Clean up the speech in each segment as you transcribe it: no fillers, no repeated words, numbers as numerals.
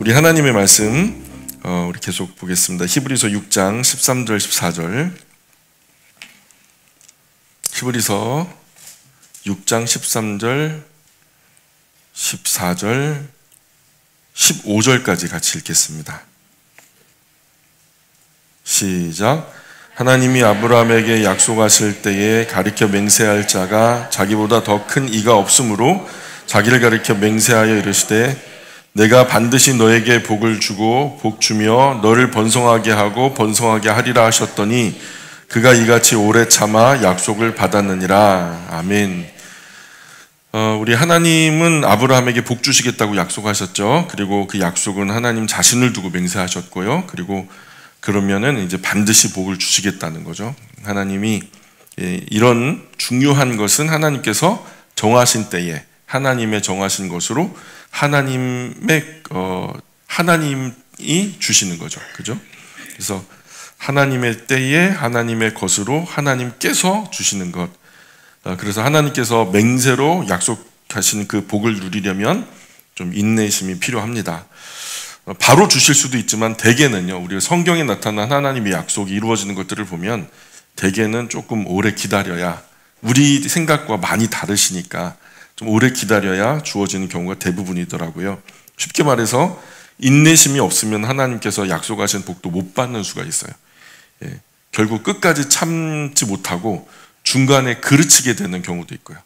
우리 하나님의 말씀 우리 계속 보겠습니다. 히브리서 6장 13절 14절. 히브리서 6장 13절 14절 15절까지 같이 읽겠습니다. 시작. 하나님이 아브라함에게 약속하실 때에 가리켜 맹세할 자가 자기보다 더 큰 이가 없으므로 자기를 가리켜 맹세하여 이르시되 내가 반드시 너에게 복을 주고 복 주며 너를 번성하게 하고 번성하게 하리라 하셨더니 그가 이같이 오래 참아 약속을 받았느니라. 아멘. 우리 하나님은 아브라함에게 복 주시겠다고 약속하셨죠. 그리고 그 약속은 하나님 자신을 두고 맹세하셨고요. 그리고 그러면은 이제 반드시 복을 주시겠다는 거죠. 하나님이 이런 중요한 것은 하나님께서 정하신 때에 하나님의 정하신 것으로 하나님이 주시는 거죠. 그죠? 그래서 하나님의 때에 하나님의 것으로 하나님께서 주시는 것. 그래서 하나님께서 맹세로 약속하신 그 복을 누리려면 좀 인내심이 필요합니다. 바로 주실 수도 있지만 대개는요, 우리가 성경에 나타난 하나님의 약속이 이루어지는 것들을 보면 대개는 조금 오래 기다려야, 우리 생각과 많이 다르시니까 좀 오래 기다려야 주어지는 경우가 대부분이더라고요. 쉽게 말해서 인내심이 없으면 하나님께서 약속하신 복도 못 받는 수가 있어요. 결국 끝까지 참지 못하고 중간에 그르치게 되는 경우도 있고요.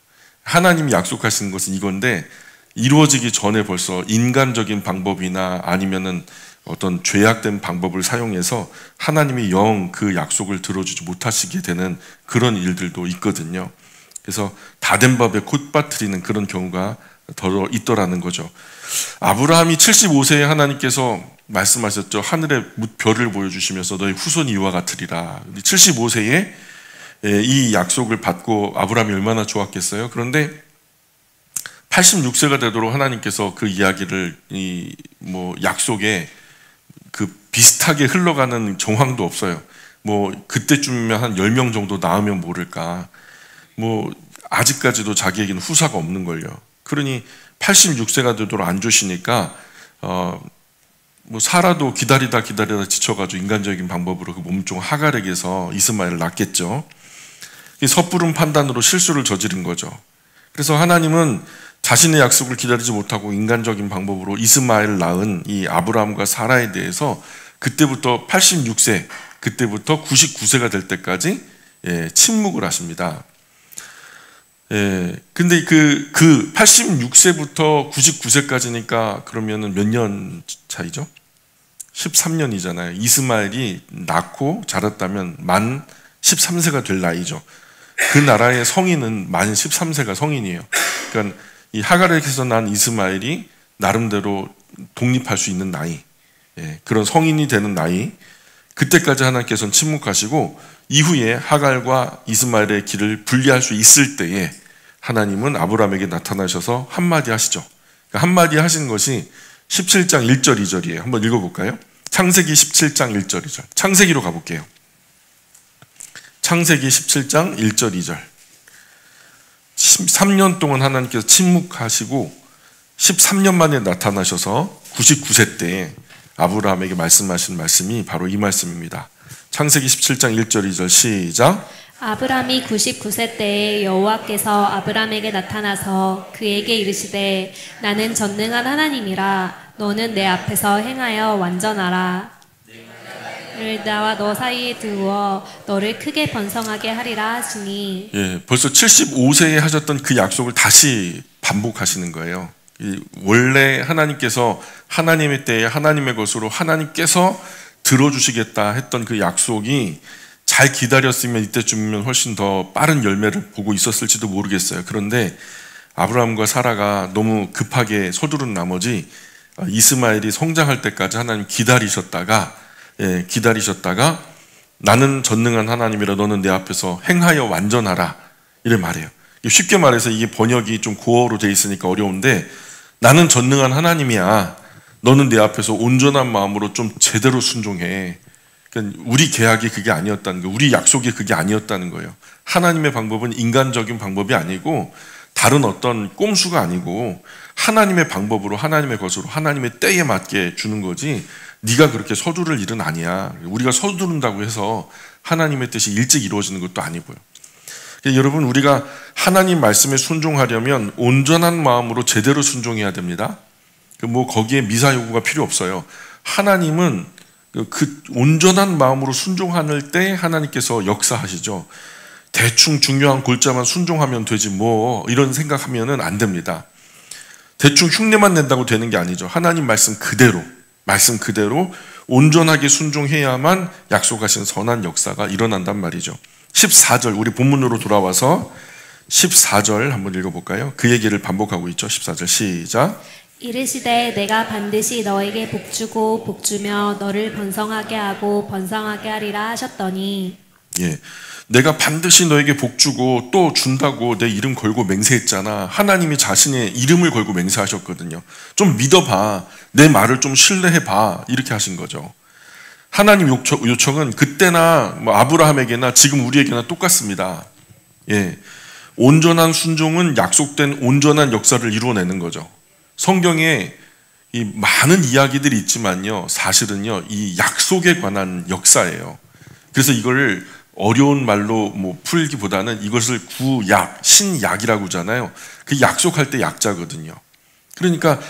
하나님이 약속하시는 것은 이건데 이루어지기 전에 벌써 인간적인 방법이나 아니면은 어떤 죄악된 방법을 사용해서 하나님이 영 그 약속을 들어주지 못하시게 되는 그런 일들도 있거든요. 그래서 다 된 밥에 콧 빠뜨리는 그런 경우가 더 있더라는 거죠. 아브라함이 75세에 하나님께서 말씀하셨죠. 하늘의 별을 보여주시면서 너의 후손이 이와 같으리라. 75세에 이 약속을 받고 아브라함이 얼마나 좋았겠어요. 그런데 86세가 되도록 하나님께서 그 이야기를 약속에 그 비슷하게 흘러가는 정황도 없어요. 그때쯤이면 한 10명 정도 낳으면 모를까. 아직까지도 자기에게는 후사가 없는 걸요. 그러니 86세가 되도록 안 주시니까 사라도 기다리다 지쳐가지고 인간적인 방법으로 그 몸종 하갈에게서 이스마엘을 낳겠죠. 섣부른 판단으로 실수를 저지른 거죠. 그래서 하나님은 자신의 약속을 기다리지 못하고 인간적인 방법으로 이스마엘을 낳은 이 아브라함과 사라에 대해서 그때부터 86세, 그때부터 99세가 될 때까지 침묵을 하십니다. 근데 그 86세부터 99세까지니까 그러면은 몇 년 차이죠? 13년이잖아요. 이스마엘이 낳고 자랐다면 만 13세가 될 나이죠. 그 나라의 성인은 만 13세가 성인이에요. 그러니까 이 하갈에게서 난 이스마엘이 나름대로 독립할 수 있는 나이, 그런 성인이 되는 나이, 그때까지 하나님께서는 침묵하시고 이후에 하갈과 이스마엘의 길을 분리할 수 있을 때에 하나님은 아브라함에게 나타나셔서 한마디 하시죠. 그러니까 한마디 하신 것이 17장 1절 2절이에요. 한번 읽어볼까요? 창세기 17장 1절 2절. 창세기로 가볼게요. 창세기 17장 1절 2절. 13년 동안 하나님께서 침묵하시고 13년 만에 나타나셔서 99세 때에 아브라함에게 말씀하신 말씀이 바로 이 말씀입니다. 창세기 17장 1절 2절 시작. 아브라함이 99세 때에 여호와께서 아브라함에게 나타나서 그에게 이르시되 나는 전능한 하나님이라 너는 내 앞에서 행하여 완전하라. 를 나와 너 사이에 두어 너를 크게 번성하게 하리라 하시니. 벌써 75세에 하셨던 그 약속을 다시 반복하시는 거예요. 원래 하나님께서 하나님의 때에 하나님의 것으로 하나님께서 들어주시겠다 했던 그 약속이 잘 기다렸으면 이때쯤이면 훨씬 더 빠른 열매를 보고 있었을지도 모르겠어요. 그런데 아브라함과 사라가 너무 급하게 서두른 나머지 이스마엘이 성장할 때까지 하나님 기다리셨다가 나는 전능한 하나님이라 너는 내 앞에서 행하여 완전하라 이래 말해요. 쉽게 말해서 이게 번역이 좀 고어로 돼 있으니까 어려운데 나는 전능한 하나님이야. 너는 내 앞에서 온전한 마음으로 좀 제대로 순종해. 그러니까 우리 계약이 그게 아니었다는 거예요. 우리 약속이 그게 아니었다는 거예요. 하나님의 방법은 인간적인 방법이 아니고 다른 어떤 꼼수가 아니고 하나님의 방법으로, 하나님의 것으로, 하나님의 때에 맞게 주는 거지 네가 그렇게 서두를 일은 아니야. 우리가 서두른다고 해서 하나님의 뜻이 일찍 이루어지는 것도 아니고요. 여러분, 우리가 하나님 말씀에 순종하려면 온전한 마음으로 제대로 순종해야 됩니다. 거기에 미사 요구가 필요 없어요. 하나님은 그 온전한 마음으로 순종할 때 하나님께서 역사하시죠. 대충 중요한 골자만 순종하면 되지 이런 생각하면은 안 됩니다. 대충 흉내만 낸다고 되는 게 아니죠. 하나님 말씀 그대로 온전하게 순종해야만 약속하신 선한 역사가 일어난단 말이죠. 14절, 우리 본문으로 돌아와서 14절 한번 읽어볼까요? 그 얘기를 반복하고 있죠. 14절 시작. 이르시되 내가 반드시 너에게 복주고 복주며 너를 번성하게 하고 번성하게 하리라 하셨더니, 내가 반드시 너에게 복주고 또 준다고 내 이름 걸고 맹세했잖아. 하나님이 자신의 이름을 걸고 맹세하셨거든요. 좀 믿어봐, 내 말을 좀 신뢰해봐, 이렇게 하신 거죠. 하나님 요청은 그때나 아브라함에게나 지금 우리에게나 똑같습니다. 온전한 순종은 약속된 온전한 역사를 이루어내는 거죠. 성경에 이 많은 이야기들이 있지만요, 사실은요, 이 약속에 관한 역사예요. 그래서 이걸 어려운 말로 풀기보다는 이것을 구약, 신약이라고 하잖아요. 그 약속할 때 약자거든요. 그러니까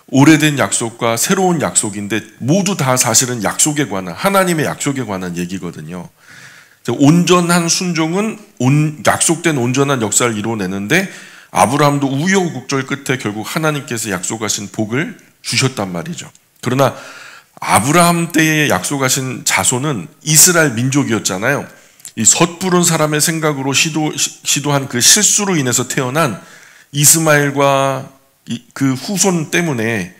오래된 약속과 새로운 약속인데 모두 다 사실은 약속에 관한, 하나님의 약속에 관한 얘기거든요. 온전한 순종은 약속된 온전한 역사를 이루어내는데, 아브라함도 우여곡절 끝에 결국 하나님께서 약속하신 복을 주셨단 말이죠. 그러나 아브라함 때에 약속하신 자손은 이스라엘 민족이었잖아요. 이 섣부른 사람의 생각으로 시도한 그 실수로 인해서 태어난 이스마엘과 그 후손 때문에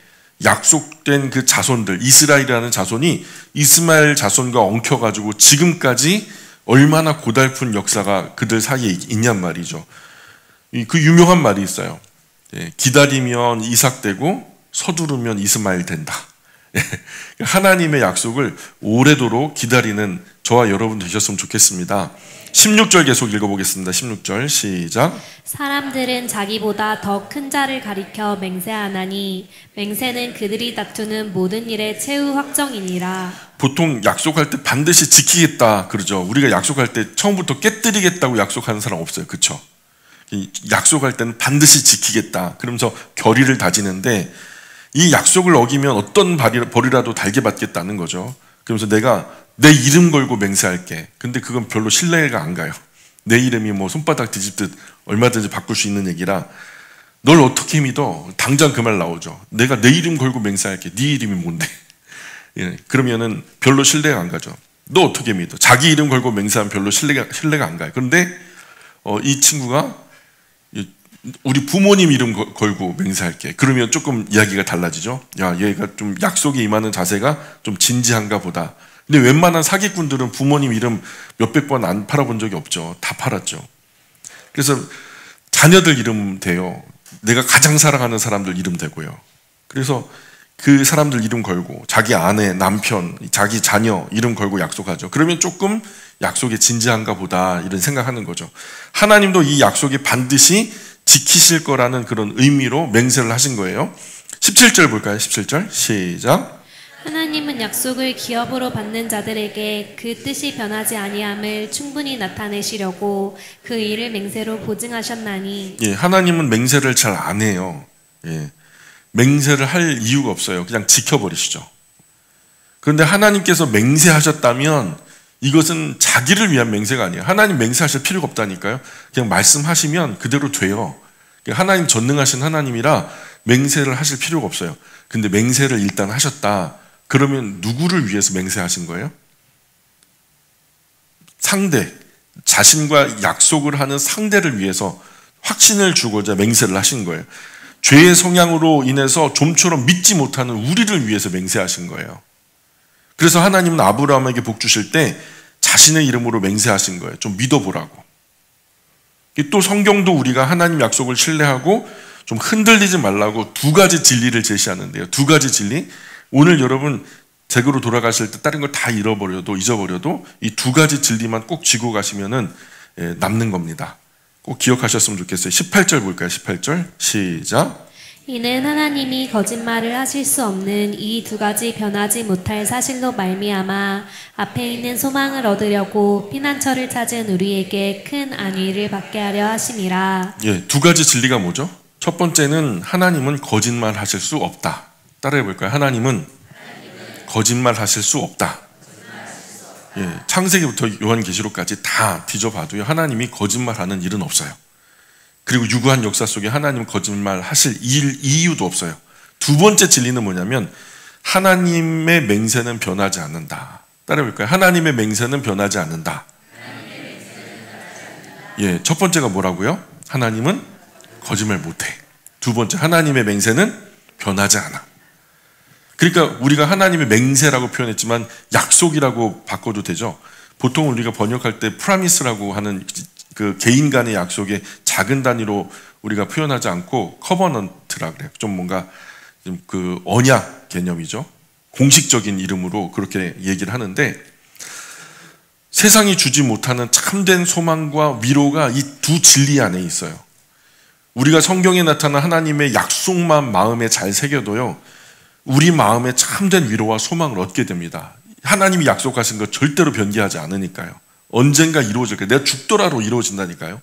약속된 그 자손들, 이스라엘이라는 자손이 이스마엘 자손과 엉켜가지고 지금까지 얼마나 고달픈 역사가 그들 사이에 있냔 말이죠. 그 유명한 말이 있어요. 기다리면 이삭 되고 서두르면 이스마엘 된다. 하나님의 약속을 오래도록 기다리는 저와 여러분 되셨으면 좋겠습니다. 16절 계속 읽어보겠습니다. 16절 시작. 사람들은 자기보다 더 큰 자를 가리켜 맹세하나니 맹세는 그들이 다투는 모든 일의 최후 확정이니라. 보통 약속할 때 반드시 지키겠다 그러죠. 우리가 약속할 때 처음부터 깨뜨리겠다고 약속하는 사람 없어요. 그렇죠? 약속할 때는 반드시 지키겠다 그러면서 결의를 다지는데, 이 약속을 어기면 어떤 벌이라도 달게 받겠다는 거죠. 그러면서 내가 내 이름 걸고 맹세할게. 근데 그건 별로 신뢰가 안 가요. 내 이름이 손바닥 뒤집듯 얼마든지 바꿀 수 있는 얘기라 널 어떻게 믿어? 당장 그 말 나오죠. 내가 내 이름 걸고 맹세할게. 네 이름이 뭔데? 그러면은 별로 신뢰가 안 가죠. 너 어떻게 믿어? 자기 이름 걸고 맹세하면 별로 신뢰가 안 가요. 그런데 이 친구가 우리 부모님 이름 걸고 맹세할게. 그러면 조금 이야기가 달라지죠. 야, 얘가 좀 약속에 임하는 자세가 좀 진지한가 보다. 근데 웬만한 사기꾼들은 부모님 이름 몇백 번 안 팔아본 적이 없죠. 다 팔았죠. 그래서 자녀들 이름 돼요. 내가 가장 사랑하는 사람들 이름 되고요. 그래서 그 사람들 이름 걸고 자기 아내, 남편, 자기 자녀 이름 걸고 약속하죠. 그러면 조금 약속에 진지한가 보다 이런 생각하는 거죠. 하나님도 이 약속이 반드시 지키실 거라는 그런 의미로 맹세를 하신 거예요. 17절 볼까요? 17절 시작. 하나님은 약속을 기업으로 받는 자들에게 그 뜻이 변하지 아니함을 충분히 나타내시려고 그 일을 맹세로 보증하셨나니. 하나님은 맹세를 잘 안 해요. 맹세를 할 이유가 없어요. 그냥 지켜버리시죠. 그런데 하나님께서 맹세하셨다면 이것은 자기를 위한 맹세가 아니에요. 하나님 맹세하실 필요가 없다니까요. 그냥 말씀하시면 그대로 돼요. 하나님 전능하신 하나님이라 맹세를 하실 필요가 없어요. 근데 맹세를 일단 하셨다. 그러면 누구를 위해서 맹세하신 거예요? 상대, 자신과 약속을 하는 상대를 위해서 확신을 주고자 맹세를 하신 거예요. 죄의 성향으로 인해서 좀처럼 믿지 못하는 우리를 위해서 맹세하신 거예요. 그래서 하나님은 아브라함에게 복 주실 때 자신의 이름으로 맹세하신 거예요. 좀 믿어보라고. 또 성경도 우리가 하나님 약속을 신뢰하고 좀 흔들리지 말라고 두 가지 진리를 제시하는데요. 두 가지 진리. 오늘 여러분 댁으로 돌아가실 때 다른 걸 다 잊어버려도 이 두 가지 진리만 꼭 쥐고 가시면은 남는 겁니다. 꼭 기억하셨으면 좋겠어요. 18절 볼까요? 18절 시작. 이는 하나님이 거짓말을 하실 수 없는 이 두 가지 변하지 못할 사실로 말미암아 앞에 있는 소망을 얻으려고 피난처를 찾은 우리에게 큰 안위를 받게 하려 하심이라. 예, 두 가지 진리가 뭐죠? 첫 번째는 하나님은 거짓말 하실 수 없다. 따라해 볼까요? 하나님은 거짓말 하실 수 없다. 예, 창세기부터 요한계시록까지 다 뒤져봐도요, 하나님이 거짓말하는 일은 없어요. 그리고 유구한 역사 속에 하나님 거짓말 하실 이유도 없어요. 두 번째 진리는 뭐냐면 하나님의 맹세는 변하지 않는다. 따라해볼까요? 하나님의 맹세는 변하지 않는다. 예, 첫 번째가 뭐라고요? 하나님은 거짓말 못해. 두 번째, 하나님의 맹세는 변하지 않아. 그러니까 우리가 하나님의 맹세라고 표현했지만 약속이라고 바꿔도 되죠. 보통 우리가 번역할 때 프라미스라고 하는 그 개인 간의 약속의 작은 단위로 우리가 표현하지 않고 커버넌트라 그래요. 좀 뭔가 좀 그 언약 개념이죠. 공식적인 이름으로 그렇게 얘기를 하는데, 세상이 주지 못하는 참된 소망과 위로가 이 두 진리 안에 있어요. 우리가 성경에 나타난 하나님의 약속만 마음에 잘 새겨도요, 우리 마음에 참된 위로와 소망을 얻게 됩니다. 하나님이 약속하신 것 절대로 변개하지 않으니까요. 언젠가 이루어질 거예요. 내가 죽더라도 이루어진다니까요.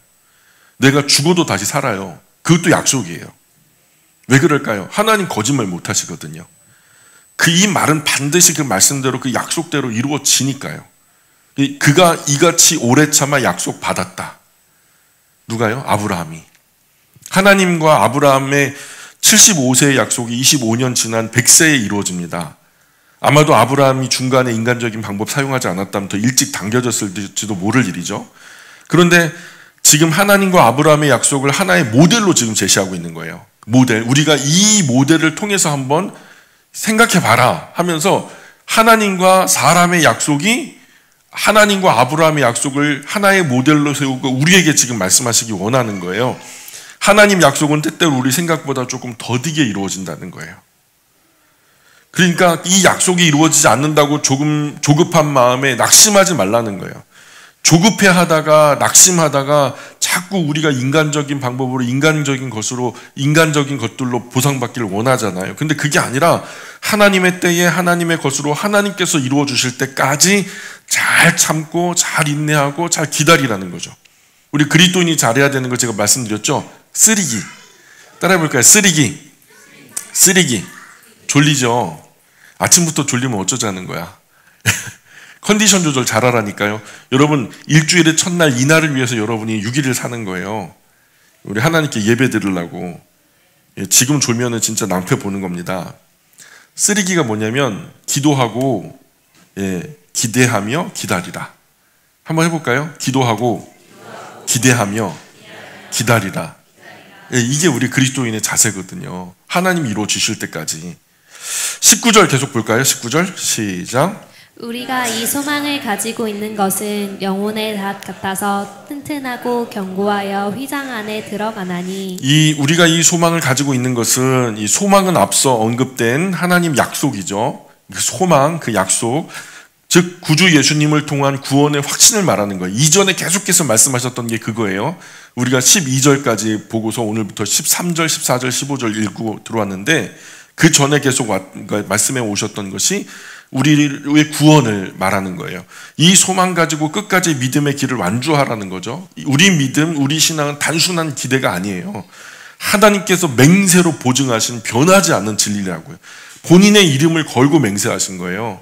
내가 죽어도 다시 살아요. 그것도 약속이에요. 왜 그럴까요? 하나님 거짓말 못 하시거든요. 이 말은 반드시 그 말씀대로 그 약속대로 이루어지니까요. 그가 이같이 오래 참아 약속 받았다. 누가요? 아브라함이. 하나님과 아브라함의 75세의 약속이 25년 지난 100세에 이루어집니다. 아마도 아브라함이 중간에 인간적인 방법 사용하지 않았다면 더 일찍 당겨졌을지도 모를 일이죠. 그런데 지금 하나님과 아브라함의 약속을 하나의 모델로 지금 제시하고 있는 거예요. 모델. 우리가 이 모델을 통해서 한번 생각해 봐라 하면서 하나님과 사람의 약속이, 하나님과 아브라함의 약속을 하나의 모델로 세우고 우리에게 지금 말씀하시기 원하는 거예요. 하나님 약속은 때때로 우리 생각보다 조금 더디게 이루어진다는 거예요. 그러니까 이 약속이 이루어지지 않는다고 조급한 마음에 낙심하지 말라는 거예요. 조급해 하다가 낙심하다가 자꾸 우리가 인간적인 방법으로 인간적인 것들로 보상받기를 원하잖아요. 근데 그게 아니라 하나님의 때에 하나님의 것으로 하나님께서 이루어 주실 때까지 잘 참고 잘 인내하고 잘 기다리라는 거죠. 우리 그리스도인이 잘해야 되는 거 제가 말씀드렸죠. 쓰리기. 따라해볼까요? 쓰리기. 졸리죠? 아침부터 졸리면 어쩌자는 거야. 컨디션 조절 잘하라니까요. 여러분, 일주일의 첫날 이날을 위해서 여러분이 6일을 사는 거예요. 우리 하나님께 예배 드리려고. 지금 졸면은 진짜 낭패 보는 겁니다. 쓰리기가 뭐냐면 기도하고, 기대하며 기다리라. 한번 해볼까요? 기도하고 기대하며 기다리라. 이게 우리 그리스도인의 자세거든요. 하나님이 이루어 주실 때까지. 19절 계속 볼까요? 19절 시작. 우리가 이 소망을 가지고 있는 것은 영혼의 닷 같아서 튼튼하고 견고하여 휘장 안에 들어가나니. 우리가 이 소망을 가지고 있는 것은, 이 소망은 앞서 언급된 하나님 약속이죠. 그 소망, 그 약속, 즉 구주 예수님을 통한 구원의 확신을 말하는 거예요. 이전에 계속해서 말씀하셨던 게 그거예요. 우리가 12절까지 보고서 오늘부터 13절, 14절, 15절 읽고 들어왔는데, 그 전에 계속 말씀해 오셨던 것이 우리의 구원을 말하는 거예요. 이 소망 가지고 끝까지 믿음의 길을 완주하라는 거죠. 우리 믿음, 우리 신앙은 단순한 기대가 아니에요. 하나님께서 맹세로 보증하신 변하지 않는 진리라고요. 본인의 이름을 걸고 맹세하신 거예요.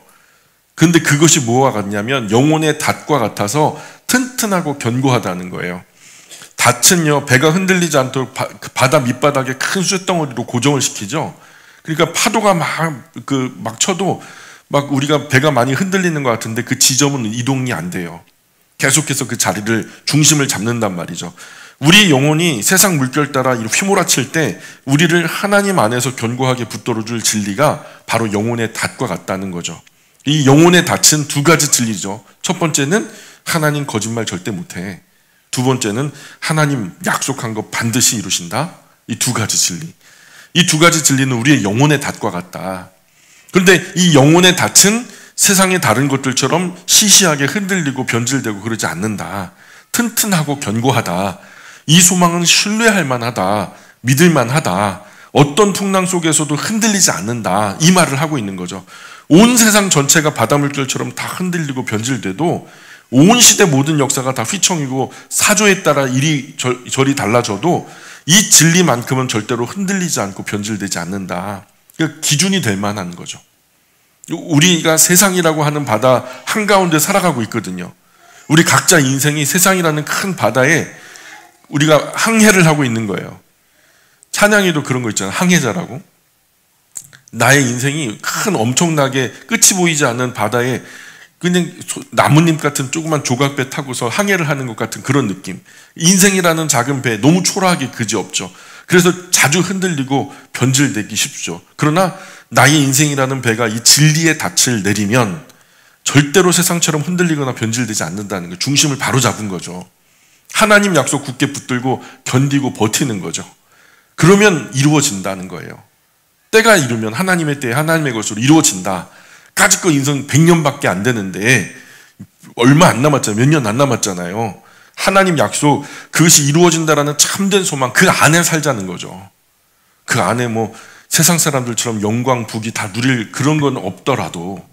그런데 그것이 뭐와 같냐면 영혼의 닷과 같아서 튼튼하고 견고하다는 거예요. 닷은요, 배가 흔들리지 않도록 바다 밑바닥에 큰 쇳덩어리로 고정을 시키죠. 그러니까 파도가 막 쳐도 막 우리가 배가 많이 흔들리는 것 같은데 그 지점은 이동이 안 돼요. 계속해서 그 자리를, 중심을 잡는단 말이죠. 우리 영혼이 세상 물결 따라 휘몰아칠 때 우리를 하나님 안에서 견고하게 붙들어줄 진리가 바로 영혼의 닷과 같다는 거죠. 이 영혼의 닷은 두 가지 진리죠. 첫 번째는 하나님 거짓말 절대 못해. 두 번째는 하나님 약속한 거 반드시 이루신다. 이 두 가지 진리. 이 두 가지 진리는 우리의 영혼의 닷과 같다. 그런데 이 영혼의 닷은 세상의 다른 것들처럼 시시하게 흔들리고 변질되고 그러지 않는다. 튼튼하고 견고하다. 이 소망은 신뢰할 만하다. 믿을 만하다. 어떤 풍랑 속에서도 흔들리지 않는다. 이 말을 하고 있는 거죠. 온 세상 전체가 바닷물결처럼 다 흔들리고 변질돼도 온 시대 모든 역사가 다 휘청이고 사조에 따라 이리저리 달라져도 이 진리만큼은 절대로 흔들리지 않고 변질되지 않는다. 그러니까 기준이 될 만한 거죠. 우리가 세상이라고 하는 바다 한가운데 살아가고 있거든요. 우리 각자 인생이 세상이라는 큰 바다에 우리가 항해를 하고 있는 거예요. 찬양에도 그런 거 있잖아요. 항해자라고. 나의 인생이 큰 엄청나게 끝이 보이지 않는 바다에 그냥 나뭇잎 같은 조그만 조각배 타고서 항해를 하는 것 같은 그런 느낌. 인생이라는 작은 배 너무 초라하게 그지없죠. 그래서 자주 흔들리고 변질되기 쉽죠. 그러나 나의 인생이라는 배가 이 진리의 닻을 내리면 절대로 세상처럼 흔들리거나 변질되지 않는다는 거예요. 중심을 바로 잡은 거죠. 하나님 약속 굳게 붙들고 견디고 버티는 거죠. 그러면 이루어진다는 거예요. 때가 이르면 하나님의 때에 하나님의 것으로 이루어진다. 까짓거 인생 100년밖에 안 되는데 얼마 안 남았잖아요. 몇 년 안 남았잖아요. 하나님 약속, 그것이 이루어진다라는 참된 소망, 그 안에 살자는 거죠. 그 안에 뭐 세상 사람들처럼 영광, 부귀 다 누릴 그런 건 없더라도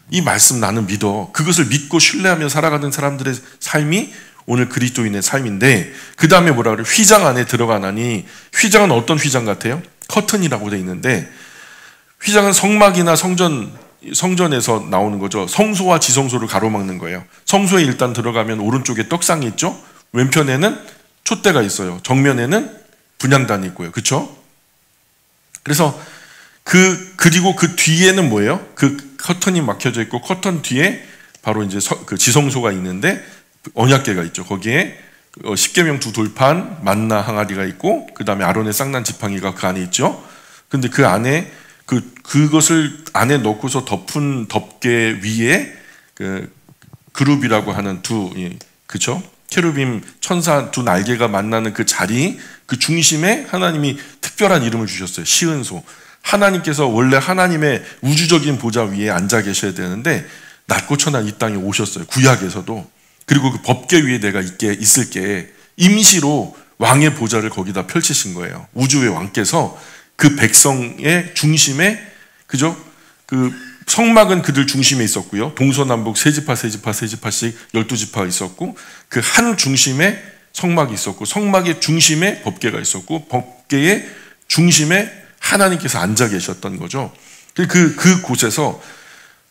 이 말씀 나는 믿어. 그것을 믿고 신뢰하며 살아가는 사람들의 삶이 오늘 그리스도인의 삶인데, 그 다음에 뭐라 그래요? 휘장 안에 들어가나니, 휘장은 어떤 휘장 같아요? 커튼이라고 되어 있는데, 휘장은 성막이나 성전에서 나오는 거죠. 성소와 지성소를 가로막는 거예요. 성소에 일단 들어가면 오른쪽에 떡상이 있죠. 왼편에는 촛대가 있어요. 정면에는 분향단이 있고요. 그렇죠? 그래서 그리고 그 뒤에는 뭐예요? 그 커튼이 막혀져 있고 커튼 뒤에 바로 이제 그 지성소가 있는데 언약궤가 있죠. 거기에 십계명 두 돌판, 만나 항아리가 있고 그 다음에 아론의 쌍난 지팡이가 그 안에 있죠. 근데 그 안에 그것을 안에 넣고서 덮은 덮개 위에 그룹이라고 하는 그쵸? 케루빔 천사 두 날개가 만나는 그 자리, 그 중심에 하나님이 특별한 이름을 주셨어요. 시은소. 하나님께서 원래 하나님의 우주적인 보좌 위에 앉아 계셔야 되는데 낮고 천한 이 땅에 오셨어요. 구약에서도. 그리고 그 법궤 위에 내가 있을게 임시로 왕의 보좌를 거기다 펼치신 거예요. 우주의 왕께서 그 백성의 중심에, 그죠? 그 성막은 그들 중심에 있었고요. 동서남북 세 지파씩 12지파가 있었고, 그 한 중심에 성막이 있었고, 성막의 중심에 법궤가 있었고, 법궤의 중심에 하나님께서 앉아 계셨던 거죠. 그 곳에서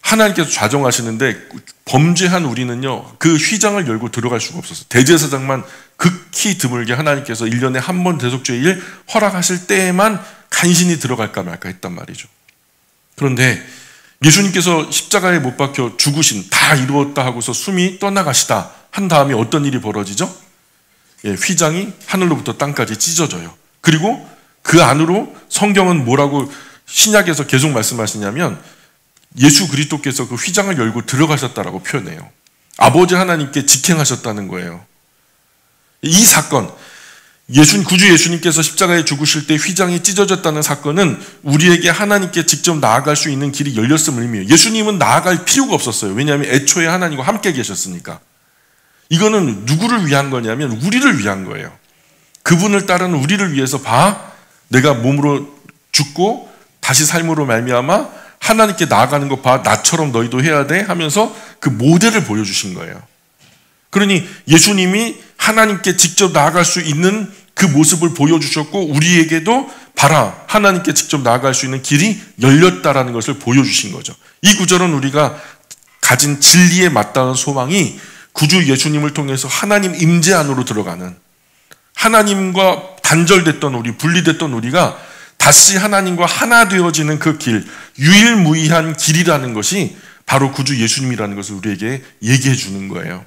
하나님께서 좌정하시는데 범죄한 우리는요, 그 휘장을 열고 들어갈 수가 없었어요. 대제사장만 극히 드물게 하나님께서 1년에 한 번 대속죄일 허락하실 때에만 간신히 들어갈까 말까 했단 말이죠. 그런데 예수님께서 십자가에 못 박혀 죽으신, 다 이루었다 하고서 숨이 떠나가시다 한 다음에 어떤 일이 벌어지죠? 휘장이 하늘로부터 땅까지 찢어져요. 그리고 그 안으로 성경은 뭐라고 신약에서 계속 말씀하시냐면 예수 그리스도께서 그 휘장을 열고 들어가셨다라고 표현해요. 아버지 하나님께 직행하셨다는 거예요. 이 사건, 구주 예수님께서 십자가에 죽으실 때 휘장이 찢어졌다는 사건은 우리에게 하나님께 직접 나아갈 수 있는 길이 열렸음을 의미해요. 예수님은 나아갈 필요가 없었어요. 왜냐하면 애초에 하나님과 함께 계셨으니까. 이거는 누구를 위한 거냐면 우리를 위한 거예요. 그분을 따르는 우리를 위해서 내가 몸으로 죽고 다시 삶으로 말미암아 하나님께 나아가는 거 나처럼 너희도 해야 돼 하면서 그 모델을 보여주신 거예요. 그러니 예수님이 하나님께 직접 나아갈 수 있는 그 모습을 보여주셨고, 우리에게도 하나님께 직접 나아갈 수 있는 길이 열렸다라는 것을 보여주신 거죠. 이 구절은 우리가 가진 진리에 맞닿은 소망이 구주 예수님을 통해서 하나님 임재 안으로 들어가는, 하나님과 단절됐던 분리됐던 우리가 다시 하나님과 하나 되어지는 그 길, 유일무이한 길이라는 것이 바로 구주 예수님이라는 것을 우리에게 얘기해 주는 거예요.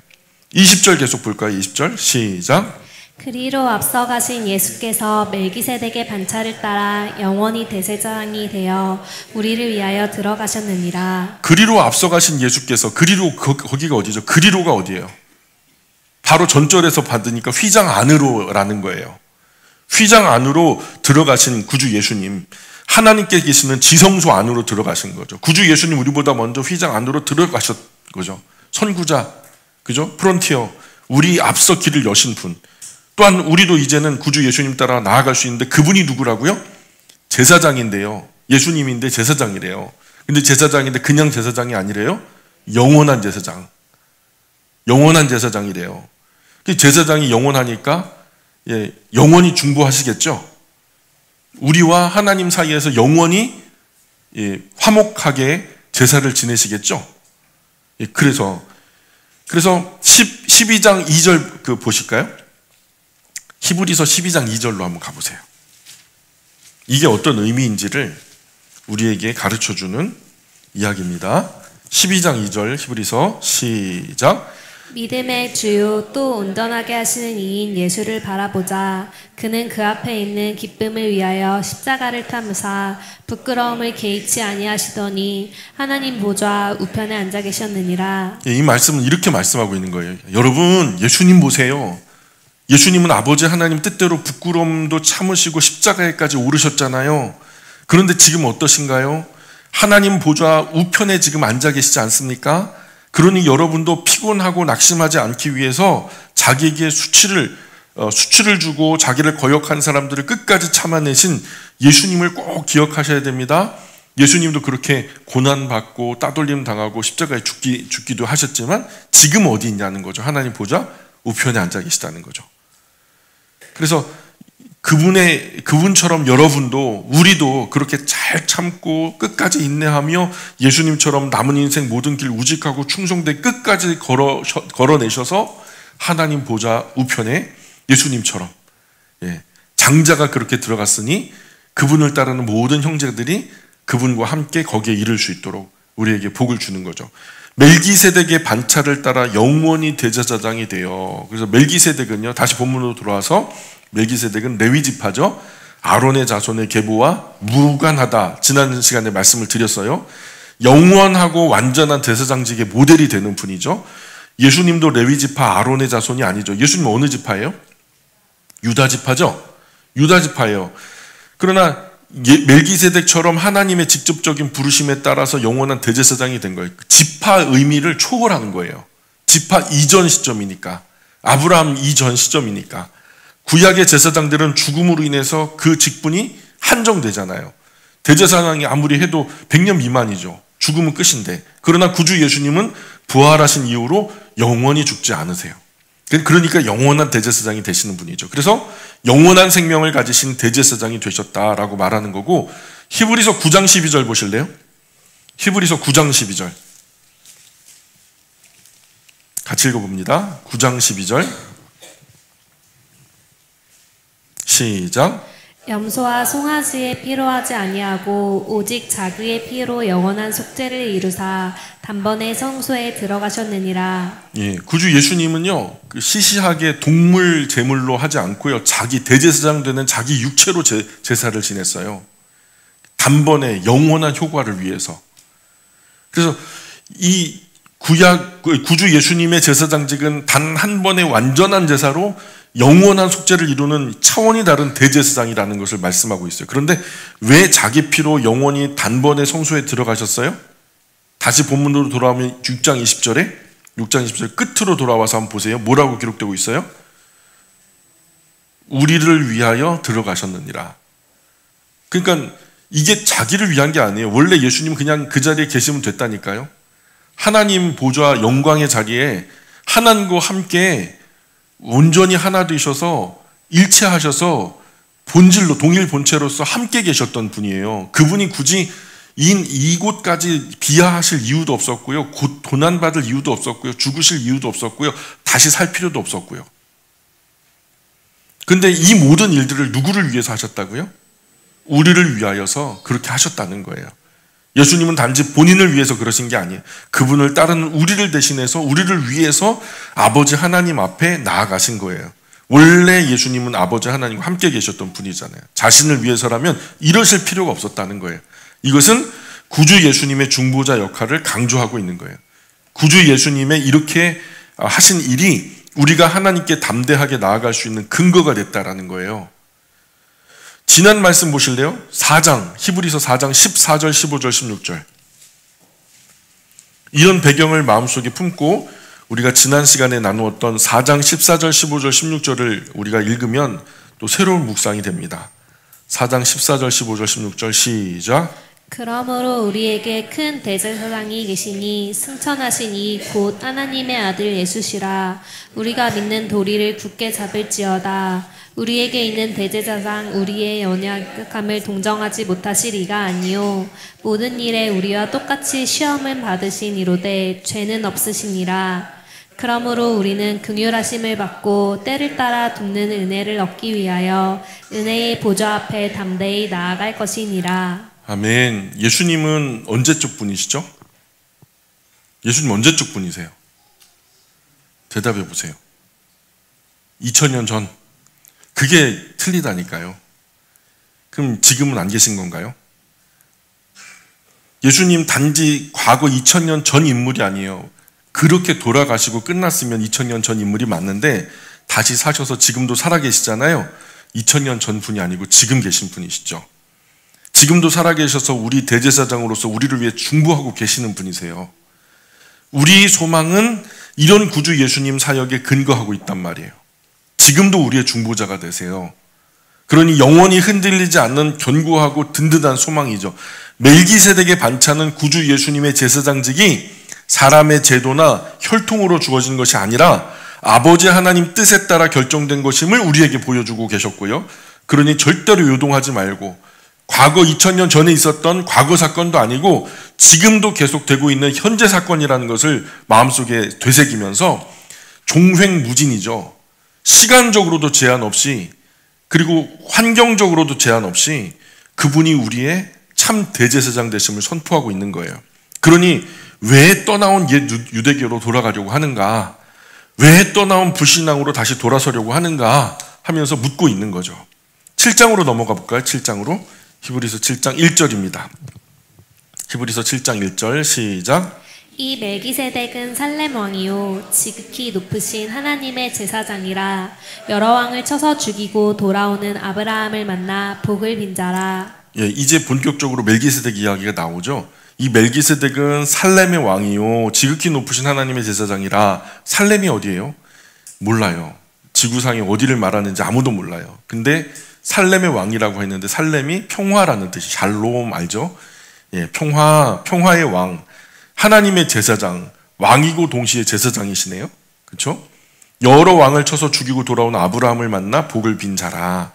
20절 계속 볼까요? 20절 시작. 그리로 앞서가신 예수께서 멜기세덱의 반차를 따라 영원히 대제사장이 되어 우리를 위하여 들어가셨느니라. 그리로 앞서가신 예수께서, 거기가 어디죠? 그리로가 어디예요? 바로 전절에서 받으니까 휘장 안으로라는 거예요. 휘장 안으로 들어가신 구주 예수님, 하나님께 계시는 지성소 안으로 들어가신 거죠. 구주 예수님 우리보다 먼저 휘장 안으로 들어가셨 거죠. 선구자, 그죠? 프론티어, 우리 앞서 길을 여신 분. 또한 우리도 이제는 구주 예수님 따라 나아갈 수 있는데 그분이 누구라고요? 제사장인데요. 예수님인데 제사장이래요. 근데 제사장인데 그냥 제사장이 아니래요. 영원한 제사장. 영원한 제사장이래요. 제사장이 영원하니까 영원히 중보하시겠죠. 우리와 하나님 사이에서 영원히 화목하게 제사를 지내시겠죠. 그래서 12장 2절 보실까요? 히브리서 12장 2절로 한번 가보세요. 이게 어떤 의미인지를 우리에게 가르쳐주는 이야기입니다. 12장 2절 히브리서 시작. 믿음의 주요 또 온전하게 하시는 이인 예수를 바라보자. 그는 그 앞에 있는 기쁨을 위하여 십자가를 참으사 부끄러움을 개의치 아니하시더니 하나님 보좌 우편에 앉아 계셨느니라. 이 말씀은 이렇게 말씀하고 있는 거예요. 여러분, 예수님 보세요. 예수님은 아버지 하나님 뜻대로 부끄러움도 참으시고 십자가에까지 오르셨잖아요. 그런데 지금 어떠신가요? 하나님 보좌 우편에 지금 앉아 계시지 않습니까? 그러니 여러분도 피곤하고 낙심하지 않기 위해서 자기에게 수치를 주고 자기를 거역한 사람들을 끝까지 참아내신 예수님을 꼭 기억하셔야 됩니다. 예수님도 그렇게 고난받고 따돌림 당하고 십자가에 죽기도 하셨지만 지금 어디 있냐는 거죠. 하나님 보좌 우편에 앉아 계시다는 거죠. 그래서 그분처럼 여러분도 우리도 그렇게 잘 참고 끝까지 인내하며 예수님처럼 남은 인생 모든 길 우직하고 충성되 끝까지 걸어내셔서 하나님 보좌 우편에 예수님처럼 장자가 그렇게 들어갔으니 그분을 따르는 모든 형제들이 그분과 함께 거기에 이를 수 있도록 우리에게 복을 주는 거죠. 멜기세덱의 반차를 따라 영원히 대제사장이 돼요. 그래서 멜기세덱은요, 다시 본문으로 돌아와서 멜기세덱은 레위 지파죠. 아론의 자손의 계보와 무관하다. 지난 시간에 말씀을 드렸어요. 영원하고 완전한 대제사장직의 모델이 되는 분이죠. 예수님도 레위 지파 아론의 자손이 아니죠. 예수님 어느 지파예요? 유다 지파죠. 유다 지파예요. 그러나 멜기세덱처럼 하나님의 직접적인 부르심에 따라서 영원한 대제사장이 된 거예요. 지파 의미를 초월하는 거예요. 지파 이전 시점이니까. 아브라함 이전 시점이니까. 구약의 제사장들은 죽음으로 인해서 그 직분이 한정되잖아요. 대제사장이 아무리 해도 100년 미만이죠. 죽음은 끝인데. 그러나 구주 예수님은 부활하신 이후로 영원히 죽지 않으세요. 그러니까 영원한 대제사장이 되시는 분이죠. 그래서 영원한 생명을 가지신 대제사장이 되셨다라고 말하는 거고, 히브리서 9장 12절 보실래요? 히브리서 9장 12절 같이 읽어봅니다. 9장 12절 시작. 염소와 송아지의 피로 하지 아니하고 오직 자기의 피로 영원한 속죄를 이루사 단번에 성소에 들어가셨느니라. 예, 구주 예수님은요, 시시하게 동물 제물로 하지 않고요, 자기 대제사장 되는 자기 육체로 제사를 지냈어요. 단번에 영원한 효과를 위해서. 그래서 이 구주 예수님의 제사장직은 단 한 번의 완전한 제사로 영원한 속죄를 이루는 차원이 다른 대제사장이라는 것을 말씀하고 있어요. 그런데 왜 자기 피로 영원히 단번에 성소에 들어가셨어요? 다시 본문으로 돌아오면 6장 20절 끝으로 돌아와서 한번 보세요. 뭐라고 기록되고 있어요? 우리를 위하여 들어가셨느니라. 그러니까 이게 자기를 위한 게 아니에요. 원래 예수님 그냥 그 자리에 계시면 됐다니까요. 하나님 보좌 영광의 자리에 하나님과 함께 온전히 하나 되셔서 일체하셔서 본질로 동일 본체로서 함께 계셨던 분이에요. 그분이 굳이 이곳까지 비하하실 이유도 없었고요. 곧 고난받을 이유도 없었고요. 죽으실 이유도 없었고요. 다시 살 필요도 없었고요. 근데 이 모든 일들을 누구를 위해서 하셨다고요? 우리를 위하여서 그렇게 하셨다는 거예요. 예수님은 단지 본인을 위해서 그러신 게 아니에요. 그분을 따르는 우리를 대신해서 우리를 위해서 아버지 하나님 앞에 나아가신 거예요. 원래 예수님은 아버지 하나님과 함께 계셨던 분이잖아요. 자신을 위해서라면 이러실 필요가 없었다는 거예요. 이것은 구주 예수님의 중보자 역할을 강조하고 있는 거예요. 구주 예수님의 이렇게 하신 일이 우리가 하나님께 담대하게 나아갈 수 있는 근거가 됐다라는 거예요. 지난 말씀 보실래요? 4장, 히브리서 4장 14절, 15절, 16절. 이런 배경을 마음속에 품고 우리가 지난 시간에 나누었던 4장 14절, 15절, 16절을 우리가 읽으면 또 새로운 묵상이 됩니다. 4장 14절, 15절, 16절 시작. 그러므로 우리에게 큰 대제사장이 계시니 승천하시니 곧 하나님의 아들 예수시라. 우리가 믿는 도리를 굳게 잡을지어다. 우리에게 있는 대제사장 우리의 연약함을 동정하지 못하실 이가 아니요 모든 일에 우리와 똑같이 시험을 받으신 이로되 죄는 없으시니라. 그러므로 우리는 긍휼하심을 받고 때를 따라 돕는 은혜를 얻기 위하여 은혜의 보좌 앞에 담대히 나아갈 것이니라. 아멘. 예수님은 언제적 분이시죠? 예수님 언제적 분이세요? 대답해 보세요. 2000년 전. 그게 틀리다니까요. 그럼 지금은 안 계신 건가요? 예수님 단지 과거 2000년 전 인물이 아니에요. 그렇게 돌아가시고 끝났으면 2000년 전 인물이 맞는데 다시 사셔서 지금도 살아계시잖아요. 2000년 전 분이 아니고 지금 계신 분이시죠. 지금도 살아계셔서 우리 대제사장으로서 우리를 위해 중보하고 계시는 분이세요. 우리 소망은 이런 구주 예수님 사역에 근거하고 있단 말이에요. 지금도 우리의 중보자가 되세요. 그러니 영원히 흔들리지 않는 견고하고 든든한 소망이죠. 멜기세덱의 반차는 구주 예수님의 제사장직이 사람의 제도나 혈통으로 주어진 것이 아니라 아버지 하나님 뜻에 따라 결정된 것임을 우리에게 보여주고 계셨고요. 그러니 절대로 요동하지 말고 과거 2000년 전에 있었던 과거 사건도 아니고 지금도 계속되고 있는 현재 사건이라는 것을 마음속에 되새기면서 종횡무진이죠. 시간적으로도 제한 없이 그리고 환경적으로도 제한 없이 그분이 우리의 참 대제사장 되심을 선포하고 있는 거예요. 그러니 왜 떠나온 옛 유대교로 돌아가려고 하는가? 왜 떠나온 불신앙으로 다시 돌아서려고 하는가? 하면서 묻고 있는 거죠. 7장으로 넘어가 볼까요? 7장으로. 히브리서 7장 1절입니다. 히브리서 7장 1절 시작. 이 멜기세덱은 살렘 왕이요 지극히 높으신 하나님의 제사장이라. 여러 왕을 쳐서 죽이고 돌아오는 아브라함을 만나 복을 빈 자라. 예, 이제 본격적으로 멜기세덱 이야기가 나오죠. 이 멜기세덱은 살렘의 왕이요 지극히 높으신 하나님의 제사장이라. 살렘이 어디예요? 몰라요. 지구상에 어디를 말하는지 아무도 몰라요. 근데 살렘의 왕이라고 했는데 살렘이 평화라는 뜻이 샬롬 알죠? 예, 평화의 왕, 하나님의 제사장, 왕이고 동시에 제사장이시네요. 그렇죠? 여러 왕을 쳐서 죽이고 돌아온 아브라함을 만나 복을 빈 자라.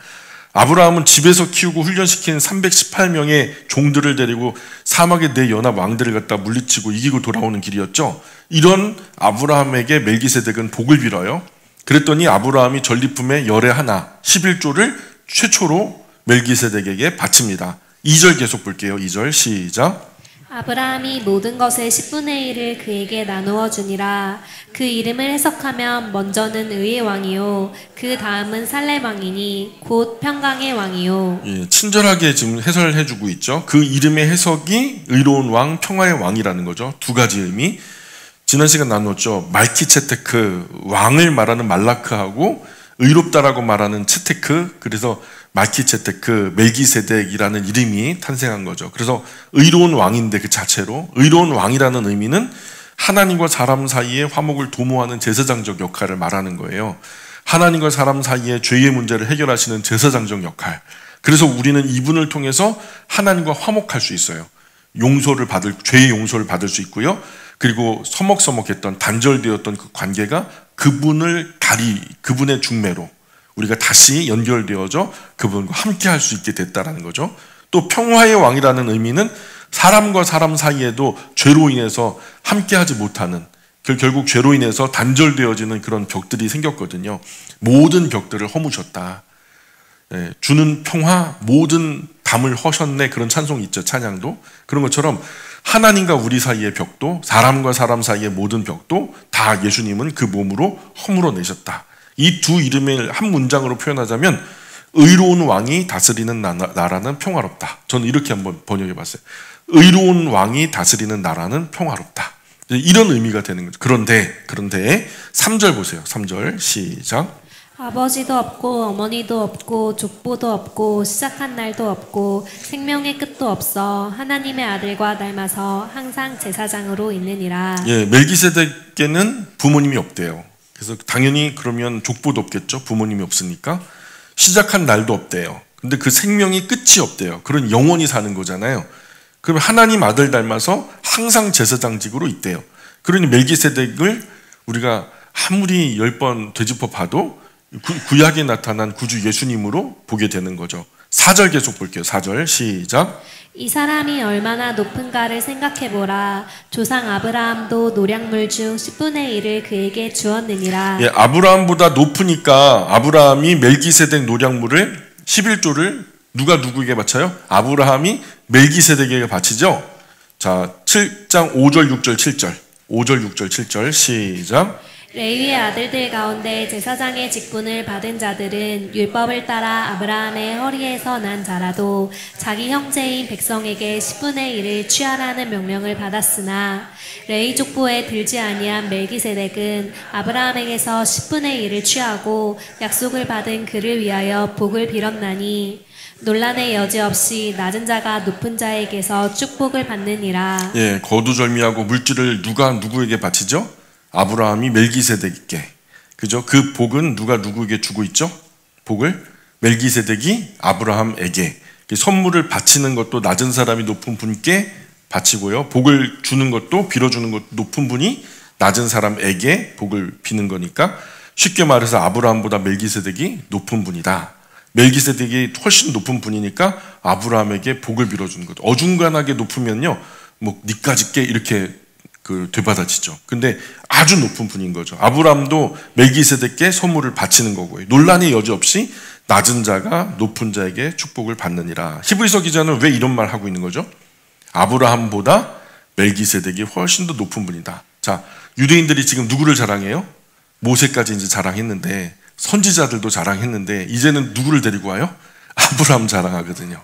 아브라함은 집에서 키우고 훈련시킨 318명의 종들을 데리고 사막의 네 연합 왕들을 갖다 물리치고 이기고 돌아오는 길이었죠. 이런 아브라함에게 멜기세덱은 복을 빌어요. 그랬더니 아브라함이 전리품의 열의 하나 11조를 최초로 멜기세덱에게 바칩니다. 2절 계속 볼게요. 2절 시작. 아브라함이 모든 것의 10분의 1을 그에게 나누어 주니라. 그 이름을 해석하면 먼저는 의의 왕이요 그 다음은 살렘 왕이니 곧 평강의 왕이요. 예, 친절하게 지금 해설해주고 있죠. 그 이름의 해석이 의로운 왕, 평화의 왕이라는 거죠. 두 가지 의미. 지난 시간 나눴죠. 말키체테크, 왕을 말하는 말라크하고 의롭다라고 말하는 체테크, 그래서 말키체테크, 멜기세덱이라는 이름이 탄생한 거죠. 그래서 의로운 왕인데 그 자체로 의로운 왕이라는 의미는 하나님과 사람 사이에 화목을 도모하는 제사장적 역할을 말하는 거예요. 하나님과 사람 사이의 죄의 문제를 해결하시는 제사장적 역할. 그래서 우리는 이분을 통해서 하나님과 화목할 수 있어요. 죄의 용서를 받을 수 있고요. 그리고 서먹서먹했던 단절되었던 그 관계가 그분의 중매로 우리가 다시 연결되어져 그분과 함께 할 수 있게 됐다라는 거죠. 또 평화의 왕이라는 의미는 사람과 사람 사이에도 죄로 인해서 함께 하지 못하는, 결국 죄로 인해서 단절되어지는 그런 벽들이 생겼거든요. 모든 벽들을 허무셨다. 주는 평화 모든 담을 허셨네, 그런 찬송이 있죠. 찬양도. 그런 것처럼 하나님과 우리 사이의 벽도, 사람과 사람 사이의 모든 벽도 다 예수님은 그 몸으로 허물어 내셨다. 이 두 이름을 한 문장으로 표현하자면 의로운 왕이 다스리는 나라는 평화롭다. 저는 이렇게 한번 번역해 봤어요. 의로운 왕이 다스리는 나라는 평화롭다. 이런 의미가 되는 거죠. 그런데 3절 보세요. 3절 시작. 아버지도 없고 어머니도 없고 족보도 없고 시작한 날도 없고 생명의 끝도 없어 하나님의 아들과 닮아서 항상 제사장으로 있느니라. 예, 멜기세덱에는 부모님이 없대요. 그래서 당연히 그러면 족보도 없겠죠. 부모님이 없으니까. 시작한 날도 없대요. 근데 그 생명이 끝이 없대요. 그런 영원히 사는 거잖아요. 그럼 하나님 아들 닮아서 항상 제사장직으로 있대요. 그러니 멜기세덱을 우리가 아무리 10번 되짚어 봐도 구약에 나타난 구주 예수님으로 보게 되는 거죠. 4절 계속 볼게요. 4절 시작. 이 사람이 얼마나 높은가를 생각해보라. 조상 아브라함도 노량물 중 10분의 1을 그에게 주었느니라. 예, 아브라함보다 높으니까 아브라함이 멜기세덱 노량물을 11조를 누가 누구에게 바쳐요? 아브라함이 멜기세덱에게 바치죠. 자, 7장 5절 6절 7절 5절 6절 7절 시작. 레위의 아들들 가운데 제사장의 직분을 받은 자들은 율법을 따라 아브라함의 허리에서 난 자라도 자기 형제인 백성에게 10분의 1을 취하라는 명령을 받았으나 레위 족보에 들지 아니한 멜기세덱은 아브라함에게서 10분의 1을 취하고 약속을 받은 그를 위하여 복을 빌었나니 논란의 여지 없이 낮은 자가 높은 자에게서 축복을 받느니라. 예, 거두절미하고 물질을 누가 누구에게 바치죠? 아브라함이 멜기세덱에게. 그죠? 그 복은 누가 누구에게 주고 있죠? 복을 멜기세덱이 아브라함에게. 선물을 바치는 것도 낮은 사람이 높은 분께 바치고요. 복을 주는 것도 빌어주는 것도 높은 분이 낮은 사람에게 복을 비는 거니까 쉽게 말해서 아브라함보다 멜기세덱이 높은 분이다. 멜기세덱이 훨씬 높은 분이니까 아브라함에게 복을 빌어주는 거죠. 어중간하게 높으면요, 뭐 니까지 게 이렇게 되받아지죠. 근데 아주 높은 분인 거죠. 아브라함도 멜기세덱께 선물을 바치는 거고요. 논란의 여지 없이 낮은 자가 높은 자에게 축복을 받느니라. 히브리서 기자는 왜 이런 말 하고 있는 거죠? 아브라함보다 멜기세덱이 훨씬 더 높은 분이다. 자, 유대인들이 지금 누구를 자랑해요? 모세까지 이제 자랑했는데, 선지자들도 자랑했는데, 이제는 누구를 데리고 와요? 아브라함 자랑하거든요.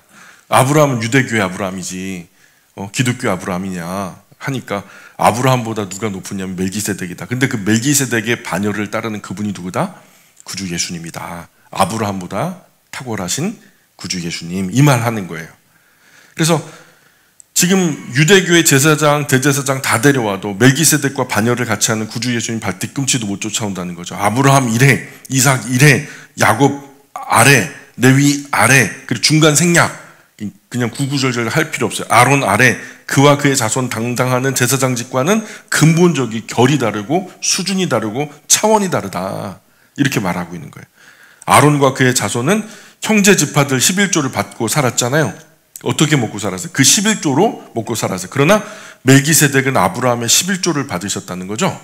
아브라함은 유대교의 아브라함이지, 기독교 아브라함이냐 하니까 아브라함보다 누가 높으냐면 멜기세덱이다. 근데 그 멜기세덱의 반열을 따르는 그분이 누구다? 구주 예수님이다. 아브라함보다 탁월하신 구주 예수님, 이 말 하는 거예요. 그래서 지금 유대교의 제사장, 대제사장 다 데려와도 멜기세덱과 반열을 같이 하는 구주 예수님 발 뒤꿈치도 못 쫓아온다는 거죠. 아브라함 이래, 이삭 이래, 야곱 아래, 레위 아래, 그리고 중간 생략, 그냥 구구절절 할 필요 없어요. 아론 아래, 그와 그의 자손 당당하는 제사장직과는 근본적인 결이 다르고 수준이 다르고 차원이 다르다. 이렇게 말하고 있는 거예요. 아론과 그의 자손은 형제 지파들 11조를 받고 살았잖아요. 어떻게 먹고 살았어요? 그 11조로 먹고 살았어요. 그러나 멜기세덱은 아브라함의 11조를 받으셨다는 거죠.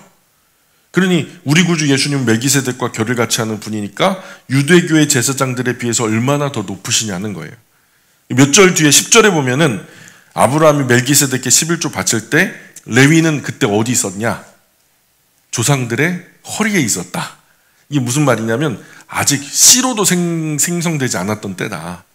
그러니 우리 구주 예수님은 멜기세덱과 결을 같이 하는 분이니까 유대교의 제사장들에 비해서 얼마나 더 높으시냐는 거예요. 몇 절 뒤에 10절에 보면은 아브라함이 멜기세덱께 11조 바칠 때 레위는 그때 어디 있었냐? 조상들의 허리에 있었다. 이게 무슨 말이냐면 아직 씨로도 생성되지 않았던 때다.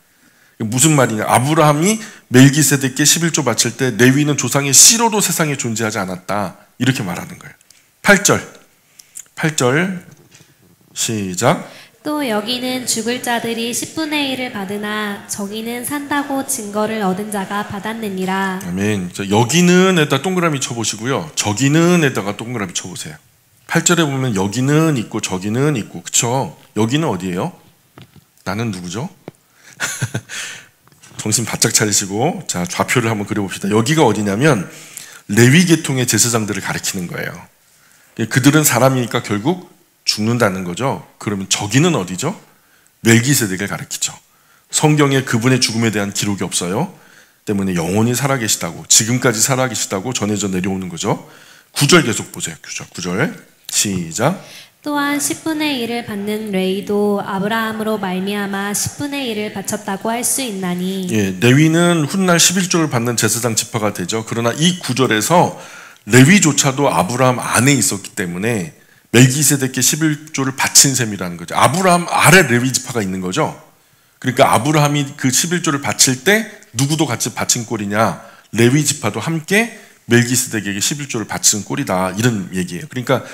무슨 말이냐? 아브라함이 멜기세덱께 11조 바칠 때 레위는 조상의 씨로도 세상에 존재하지 않았다. 이렇게 말하는 거예요. 8절 시작. 또 여기는 죽을 자들이 10분의 1을 받으나 저기는 산다고 증거를 얻은 자가 받았느니라. 아멘. 여기는 에다 동그라미 쳐보시고요. 저기는 에다가 동그라미 쳐보세요. 8절에 보면 여기는 있고 저기는 있고, 그쵸? 여기는 어디예요? 나는 누구죠? 정신 바짝 차리시고, 자, 좌표를 한번 그려봅시다. 여기가 어디냐면 레위 계통의 제사장들을 가리키는 거예요. 그들은 사람이니까 결국 죽는다는 거죠. 그러면 저기는 어디죠? 멜기세덱을 가리키죠. 성경에 그분의 죽음에 대한 기록이 없어요. 때문에 영원히 살아계시다고, 지금까지 살아계시다고 전해져 내려오는 거죠. 9절 계속 보세요. 9절 시작. 또한 10분의 1을 받는 레위도 아브라함으로 말미암아 10분의 1을 바쳤다고 할 수 있나니. 예, 레위는 훗날 11조를 받는 제사장 지파가 되죠. 그러나 이 9절에서 레위조차도 아브라함 안에 있었기 때문에 멜기세덱께 11조를 바친 셈이라는 거죠. 아브라함 아래 레위 지파가 있는 거죠. 그러니까 아브라함이 그 11조를 바칠 때 누구도 같이 바친 꼴이냐? 레위 지파도 함께 멜기세덱에게 11조를 바친 꼴이다. 이런 얘기예요. 그러니까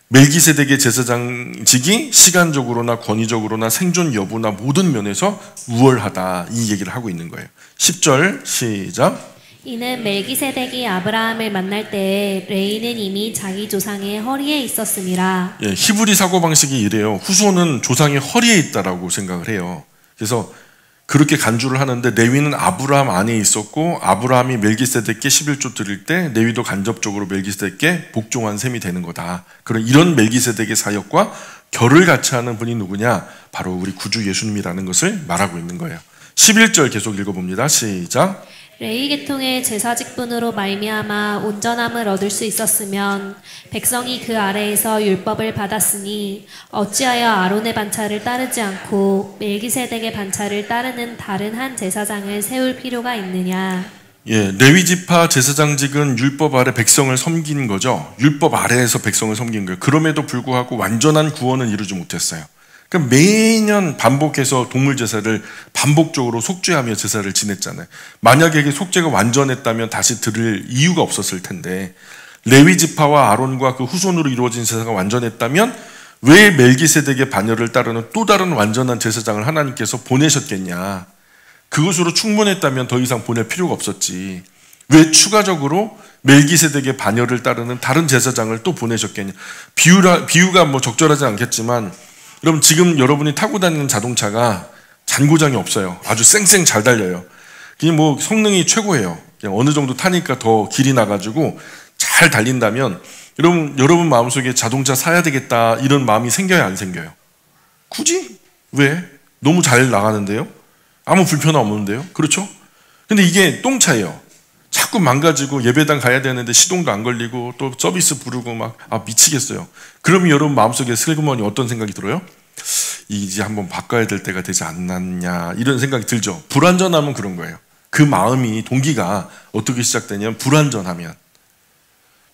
멜기세덱의 제사장직이 시간적으로나 권위적으로나 생존 여부나 모든 면에서 우월하다. 이 얘기를 하고 있는 거예요. 10절 시작. 이는 멜기세덱이 아브라함을 만날 때에 레위는 이미 자기 조상의 허리에 있었음이라. 예, 히브리 사고방식이 이래요. 후손은 조상의 허리에 있다라고 생각을 해요. 그래서 그렇게 간주를 하는데 레위는 아브라함 안에 있었고 아브라함이 멜기세덱께 11조 드릴 때 레위도 간접적으로 멜기세덱께 복종한 셈이 되는 거다. 그런 이런 멜기세덱의 사역과 결을 같이 하는 분이 누구냐? 바로 우리 구주 예수님이라는 것을 말하고 있는 거예요. 11절 계속 읽어봅니다. 시작. 레위 계통의 제사 직분으로 말미암아 온전함을 얻을 수 있었으면 백성이 그 아래에서 율법을 받았으니 어찌하여 아론의 반차를 따르지 않고 멜기세덱의 반차를 따르는 다른 한 제사장을 세울 필요가 있느냐? 예, 레위 지파 제사장직은 율법 아래 백성을 섬긴 거죠. 율법 아래에서 백성을 섬긴 거예요. 그럼에도 불구하고 완전한 구원은 이루지 못했어요. 그러니까 매년 반복해서 동물 제사를 반복적으로 속죄하며 제사를 지냈잖아요. 만약에 이게 속죄가 완전했다면 다시 들을 이유가 없었을 텐데 레위 지파와 아론과 그 후손으로 이루어진 제사가 완전했다면 왜 멜기세덱의 반열을 따르는 또 다른 완전한 제사장을 하나님께서 보내셨겠냐? 그것으로 충분했다면 더 이상 보낼 필요가 없었지. 왜 추가적으로 멜기세덱의 반열을 따르는 다른 제사장을 또 보내셨겠냐? 비유가 뭐 적절하지 않겠지만 여러분 지금 여러분이 타고 다니는 자동차가 잔고장이 없어요. 아주 쌩쌩 잘 달려요. 그냥 뭐 성능이 최고예요. 그냥 어느 정도 타니까 더 길이 나가지고 잘 달린다면 여러분 마음속에 자동차 사야 되겠다 이런 마음이 생겨요, 안 생겨요? 굳이? 왜? 너무 잘 나가는데요? 아무 불편함 없는데요? 그렇죠? 근데 이게 똥차예요. 자꾸 망가지고 예배당 가야 되는데 시동도 안 걸리고 또 서비스 부르고 막 미치겠어요. 그러면 여러분 마음속에 슬그머니 어떤 생각이 들어요? 이제 한번 바꿔야 될 때가 되지 않았냐 이런 생각이 들죠. 불완전하면 그런 거예요. 그 마음이 동기가 어떻게 시작되냐면 불완전하면,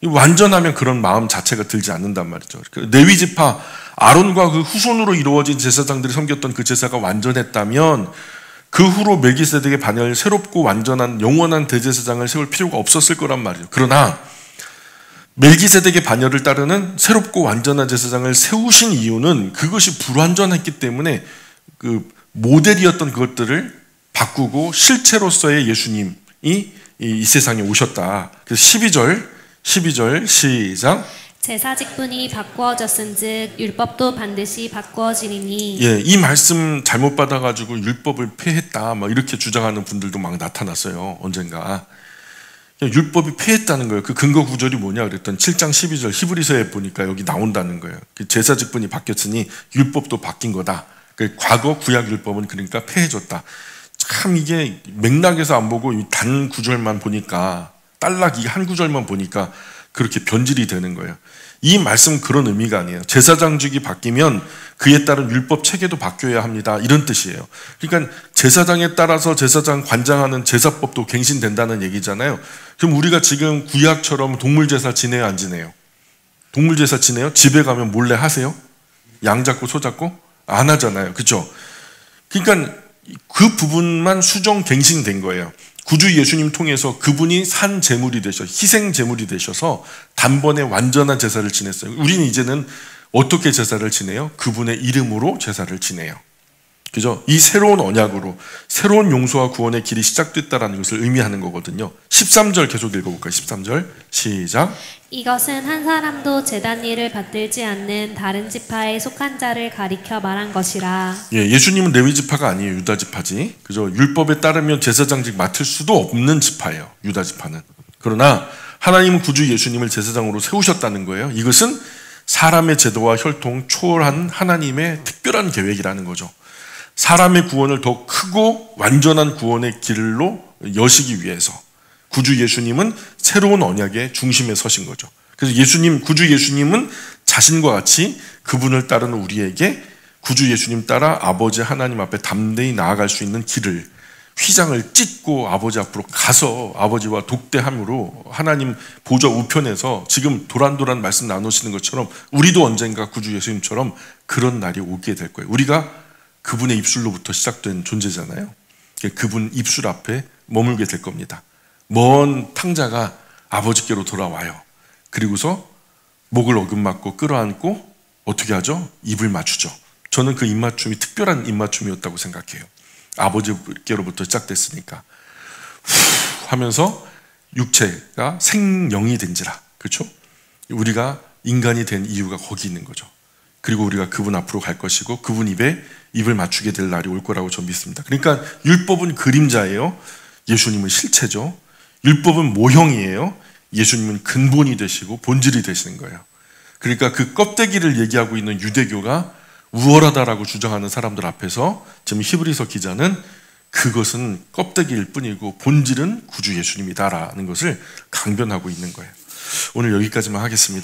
완전하면 그런 마음 자체가 들지 않는단 말이죠. 레위 지파 아론과 그 후손으로 이루어진 제사장들이 섬겼던 그 제사가 완전했다면 그 후로 멜기세덱의 반열 새롭고 완전한 영원한 대제사장을 세울 필요가 없었을 거란 말이에요. 그러나 멜기세덱의 반열을 따르는 새롭고 완전한 제사장을 세우신 이유는 그것이 불완전했기 때문에 그 모델이었던 그것들을 바꾸고 실체로서의 예수님이 이 세상에 오셨다. 그래서 12절 시작. 제사 직분이 바꾸어졌은즉 율법도 반드시 바꾸어지리니. 예, 이 말씀 잘못 받아가지고 율법을 폐했다 막 이렇게 주장하는 분들도 막 나타났어요. 언젠가 율법이 폐했다는 거예요. 그 근거 구절이 뭐냐 그랬더니 7장 12절 히브리서에 보니까 여기 나온다는 거예요. 제사 직분이 바뀌었으니 율법도 바뀐 거다. 과거 구약 율법은 그러니까 폐해졌다. 참 이게 맥락에서 안 보고 단 구절만 보니까 딸락 이 한 구절만 보니까 그렇게 변질이 되는 거예요. 이 말씀은 그런 의미가 아니에요. 제사장직이 바뀌면 그에 따른 율법 체계도 바뀌어야 합니다. 이런 뜻이에요. 그러니까 제사장에 따라서 제사장 관장하는 제사법도 갱신된다는 얘기잖아요. 그럼 우리가 지금 구약처럼 동물 제사 지내요, 안 지내요? 동물 제사 지내요? 집에 가면 몰래 하세요? 양 잡고 소 잡고? 안 하잖아요. 그렇죠? 그러니까 그 부분만 수정 갱신된 거예요. 구주 예수님 통해서 그분이 산 제물이 되셔, 희생 제물이 되셔서 단번에 완전한 제사를 지냈어요. 우리는 이제는 어떻게 제사를 지내요? 그분의 이름으로 제사를 지내요. 그죠? 이 새로운 언약으로 새로운 용서와 구원의 길이 시작됐다라는 것을 의미하는 거거든요. 13절 계속 읽어볼까요? 13절 시작. 이것은 한 사람도 제단 일을 받들지 않는 다른 지파에 속한 자를 가리켜 말한 것이라. 예, 예수님은 레위 지파가 아니에요. 유다 지파지. 그죠? 율법에 따르면 제사장직 맡을 수도 없는 지파예요. 유다 지파는. 그러나 하나님은 구주 예수님을 제사장으로 세우셨다는 거예요. 이것은 사람의 제도와 혈통 초월한 하나님의 특별한 계획이라는 거죠. 사람의 구원을 더 크고 완전한 구원의 길로 여시기 위해서 구주 예수님은 새로운 언약의 중심에 서신 거죠. 그래서 구주 예수님은 자신과 같이 그분을 따르는 우리에게 구주 예수님 따라 아버지 하나님 앞에 담대히 나아갈 수 있는 길을, 휘장을 찢고 아버지 앞으로 가서 아버지와 독대함으로 하나님 보좌 우편에서 지금 도란도란 말씀 나누시는 것처럼 우리도 언젠가 구주 예수님처럼 그런 날이 오게 될 거예요. 우리가 그분의 입술로부터 시작된 존재잖아요. 그분 입술 앞에 머물게 될 겁니다. 먼 탕자가 아버지께로 돌아와요. 그리고서 목을 어긋맞고 끌어안고 어떻게 하죠? 입을 맞추죠. 저는 그 입맞춤이 특별한 입맞춤이었다고 생각해요. 아버지께로부터 시작됐으니까 후 하면서 육체가 생명이 된지라. 그렇죠? 우리가 인간이 된 이유가 거기 있는 거죠. 그리고 우리가 그분 앞으로 갈 것이고 그분 입에 입을 맞추게 될 날이 올 거라고 저는 믿습니다. 그러니까 율법은 그림자예요. 예수님은 실체죠. 율법은 모형이에요. 예수님은 근본이 되시고 본질이 되시는 거예요. 그러니까 그 껍데기를 얘기하고 있는 유대교가 우월하다라고 주장하는 사람들 앞에서 지금 히브리서 기자는 그것은 껍데기일 뿐이고 본질은 구주 예수님이다라는 것을 강변하고 있는 거예요. 오늘 여기까지만 하겠습니다.